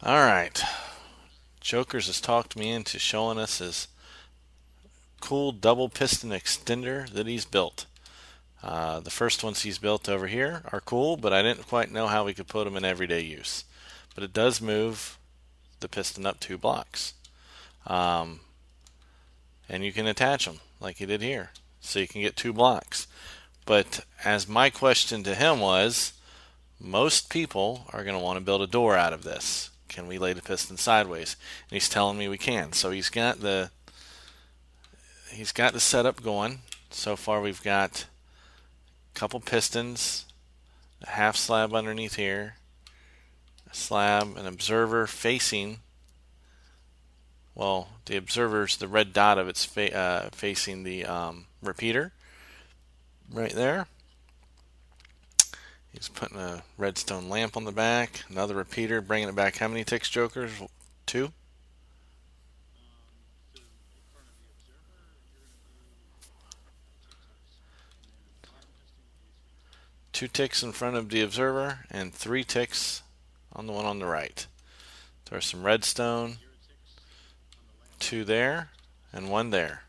All right. Jokerz has talked me into showing us his cool double piston extender that he's built. The first ones he's built over here are cool, but I didn't quite know how we could put them in everyday use. But it does move the piston up 2 blocks. Um, and you can attach them like he did here. So you can get 2 blocks. But as my question to him was, most people are going to want to build a door out of this. Can we lay the piston sideways? And he's telling me we can. So he's got the setup going. So far we've got a couple pistons, a half slab underneath here, a slab, an observer facing. Well, the observer's the red dot of it's facing the repeater right there. He's putting a redstone lamp on the back, another repeater, bringing it back. How many ticks, Jokerz? Two? Two ticks in front of the observer and 3 ticks on the one on the right. There's some redstone, two there, and one there.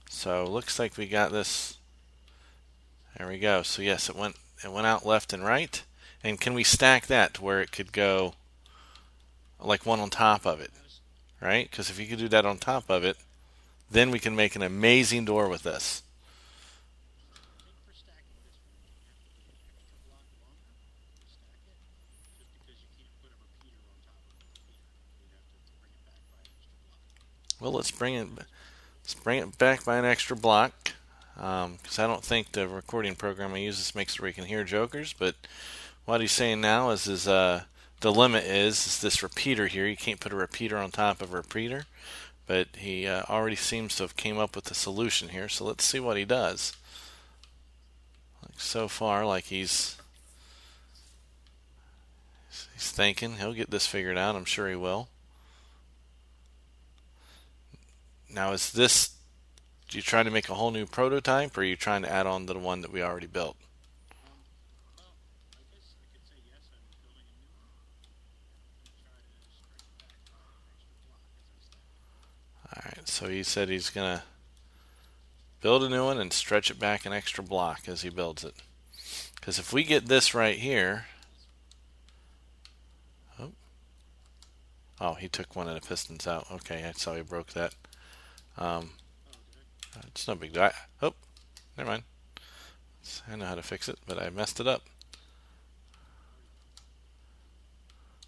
So looks like we got this. There we go. So yes, it went out left and right. And can we stack that to where it could go like one on top of it, right? Because if you could do that on top of it, then we can make an amazing door with this. Well, let's bring it back by an extra block. Because I don't think the recording program I use this makes it where you can hear Jokerz. But what he's saying now is the limit is this repeater here. You can't put a repeater on top of a repeater. But he already seems to have came up with a solution here. So let's see what he does. Like so far, like he's thinking he'll get this figured out. I'm sure he will. Now, is this you trying to make a whole new prototype, or are you trying to add on to the one that we already built? All right. So he said he's gonna build a new one and stretch it back an extra block as he builds it. Because if we get this right here, oh, oh, he took one of the pistons out. Okay, I saw he broke that. Um, it's no big deal. Oh, never mind. I know how to fix it, but I messed it up.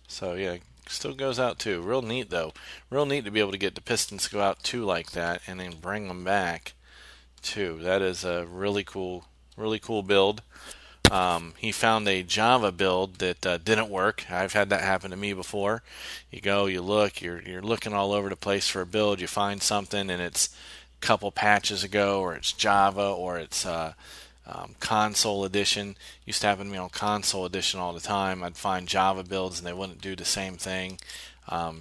So yeah, still goes out too. Real neat though. Real neat to be able to get the pistons to go out too like that, and then bring them back too. That is a really cool build. He found a Java build that didn't work. I've had that happen to me before. You go, you look, you're looking all over the place for a build. You find something, and it's a couple patches ago, or it's Java, or it's console edition. Used to happen to me on console edition all the time. I'd find Java builds, and they wouldn't do the same thing.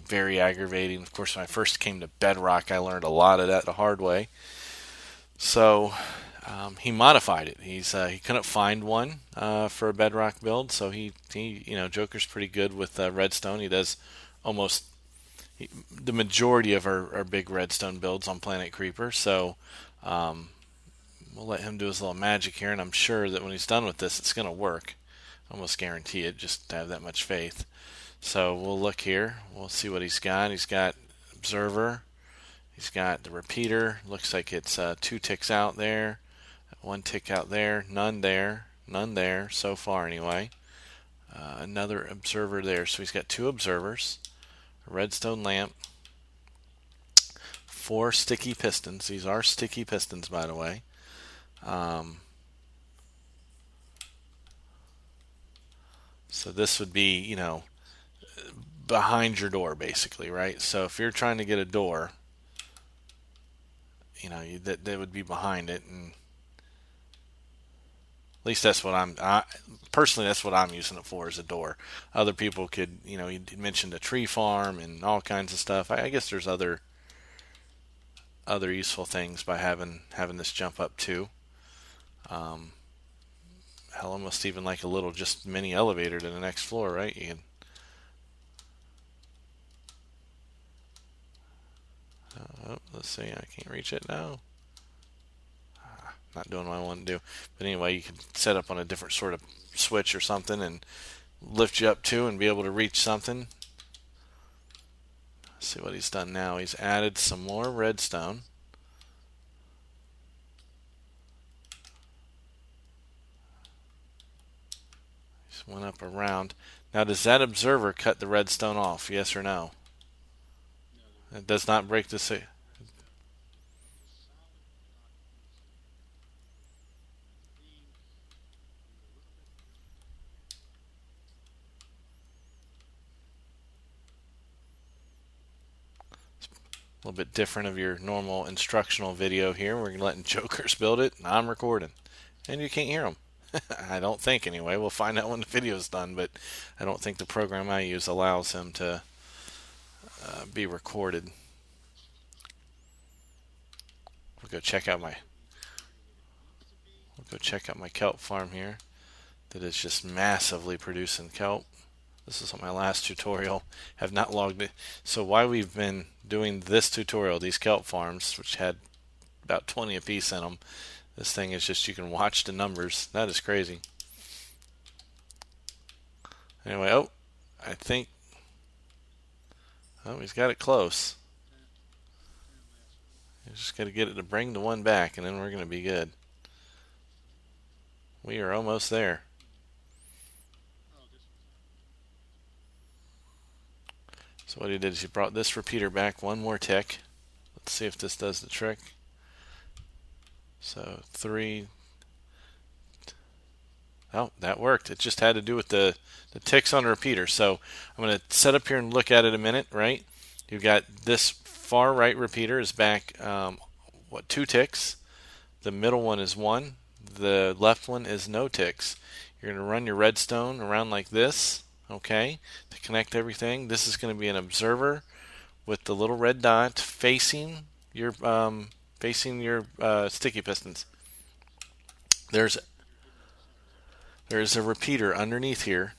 Very aggravating. Of course, when I first came to Bedrock, I learned a lot of that the hard way. So he modified it. He couldn't find one for a Bedrock build, so he Joker's pretty good with Redstone. He does almost the majority of our big Redstone builds on Planet Creeper. So we'll let him do his little magic here, and I'm sure that when he's done with this, it's going to work. Almost guarantee it. Just to have that much faith. So we'll look here. We'll see what he's got. He's got observer. He's got the repeater. Looks like it's 2 ticks out there. 1 tick out there, none there, none there so far anyway. Another observer there, so he's got 2 observers, a redstone lamp, 4 sticky pistons. These are sticky pistons, by the way. Um, so this would be, behind your door, basically, right? So if you're trying to get a door, that would be behind it, and at least that's what personally, that's what I'm using it for, as a door. Other people could, you mentioned a tree farm and all kinds of stuff. I guess there's other useful things by having this jump up too. Um, Hell, almost even like a little just mini elevator to the next floor, right? Oh, let's see. I can't reach it now. Not doing what I want to do. But anyway, you can set up on a different sort of switch or something and lift you up too and be able to reach something. Let's see what he's done now. He's added some more redstone. Just went up around. Now, does that observer cut the redstone off? Yes or no? It does not break the. A little bit different of your normal instructional video here. We're letting Jokerz build it, and I'm recording. And you can't hear them. I don't think, anyway. We'll find out when the video's done, but I don't think the program I use allows him to be recorded. We'll go check out my kelp farm here that is just massively producing kelp. This is on my last tutorial. Have not logged it. So why we've been doing this tutorial, these kelp farms, which had about 20 apiece in them, this thing is just, you can watch the numbers. That is crazy. Anyway, oh, I think, oh, he's got it close. You just got to get it to bring the one back, and then we're going to be good. We are almost there. So what he did is he brought this repeater back one more tick. Let's see if this does the trick. So 3. Oh, that worked. It just had to do with the ticks on the repeater. So I'm going to set up here and look at it a minute, right? You've got this far right repeater is back, 2 ticks. The middle one is 1. The left one is no ticks. You're going to run your redstone around like this, okay, to connect everything. This is going to be an observer with the little red dot facing your sticky pistons. There's a repeater underneath here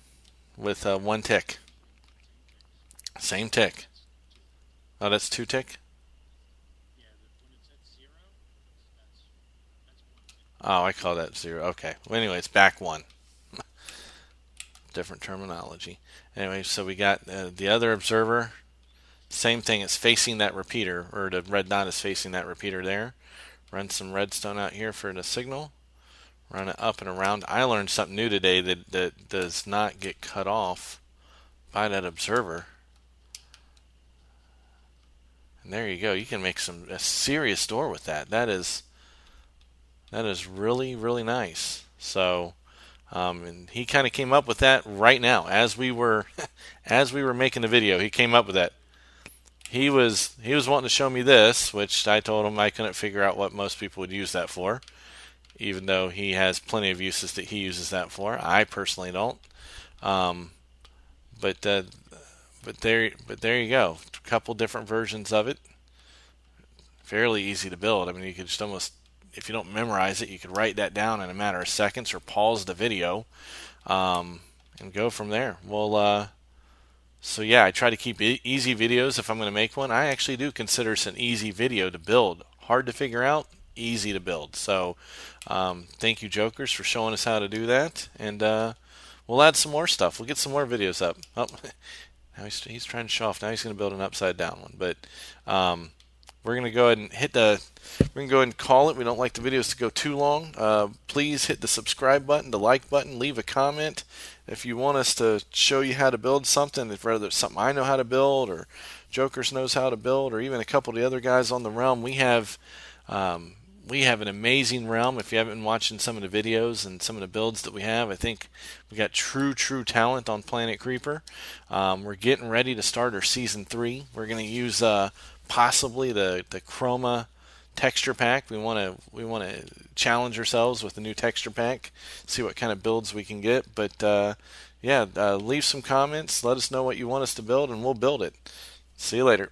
with 1 tick. Same tick. Oh, that's 2 tick? Oh, I call that 0. Okay. Well, anyway, it's back 1. Different terminology. Anyway, so we got the other observer. Same thing. It's facing that repeater, or the red dot is facing that repeater there. Run some redstone out here for the signal. Run it up and around. I learned something new today that does not get cut off by that observer. And there you go. You can make a serious door with that. That is really, really nice. So, and he kind of came up with that right now as we were making the video. He came up with that. He was wanting to show me this, which I told him I couldn't figure out what most people would use that for, even though he has plenty of uses that he uses that for. I personally don't. But there you go. A couple different versions of it. Fairly easy to build. I mean, you could just almost, if you don't memorize it, you could write that down in a matter of seconds or pause the video and go from there. Well, so yeah, I try to keep easy videos if I'm going to make one. I actually do consider it's an easy video to build. Hard to figure out, easy to build. So thank you, Jokerz, for showing us how to do that. And we'll add some more stuff. We'll get some more videos up. Oh, now he's trying to show off. Now he's going to build an upside down one. But we're going to go ahead and we're going to go ahead and call it. We don't like the videos to go too long. Please hit the subscribe button, the like button, leave a comment. If you want us to show you how to build something, if whether it's something I know how to build or Jokerz knows how to build, or even a couple of the other guys on the realm, we have an amazing realm. If you haven't been watching some of the videos and some of the builds that we have, I think we got true talent on Planet Creeper. We're getting ready to start our season 3. We're going to use possibly the chroma texture pack. We want to challenge ourselves with the new texture pack, see what kind of builds we can get. But yeah, leave some comments, let us know what you want us to build, and we'll build it. See you later.